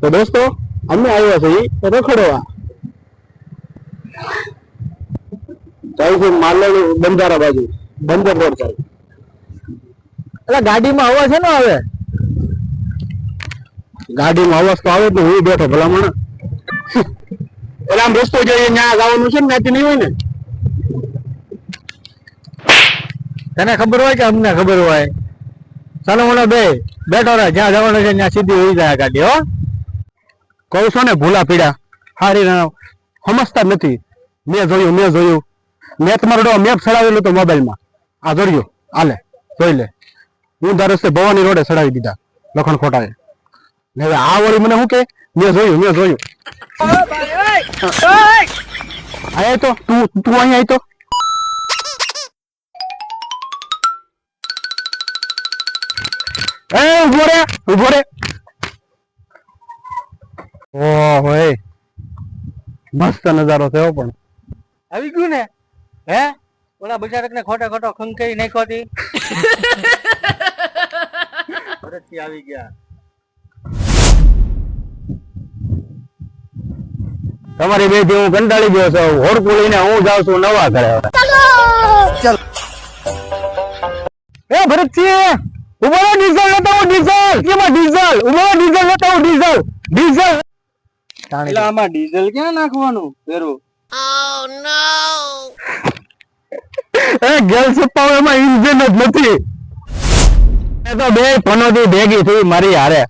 તો દોસ્તો અમે આવ્યા છીએ રખડવા જાય છે માલણી બંજારા બાજુ બંદર રોડ સાઈડ. એટલે ગાડીમાં અવાજ છે ને આવે ગાડીમાં અવાજ તો આવે તો હું બેઠો ભલામણ એટલે આમ રસ્તો જોઈએ ત્યાં જવાનું છે ને ત્યાંથી નહીં હોય ને તને ખબર હોય કે અમને ખબર હોય ચાલો મને બેઠો રહે જ્યાં જવાનું છે ત્યાં સીધી હોઈ જાય ગાડી. હો કહું છો ને ભૂલા પીડા હારી સમજતા નથી. મેં જોયું મેં તમારો મેપ ચડાવેલો હતો મોબાઈલમાં. આ જોડ્યો હાલે જોઈ લે. હું દર રસ્તે ભવાની રોડે ચડાવી દીધા લખણ ખોટા. હવે આ વળી મને શું કે મેં જોયું આય તો તું અહીં આય તો ઉભો રે ઓહો મસ્ત નજારો થયો પણ આવી ગયું ને હે ઓલા બચારક ને ખોટો ખંખેરી નાખ્યો હતી ફરજથી આવી ગયા. તમારી બે થી હું કંટાળી ગયો છું. હોડકું લઈને હું જાઉં છું નવા ઘરે. ચાલો એ ભરતસિંહ ઉભો રહો. ડીઝલ લેતા હું ડીઝલ ઉભો રહો. ડીઝલ લેતા હું ડીઝલ એટલે આમાં ડીઝલ ક્યાં નાખવાનું પેરું એ ગેલ સપ્પાઓ એમાં ઇન્જિન જ નથી. એ તો બે ફોનોથી ભેગી થઈ મારી હારે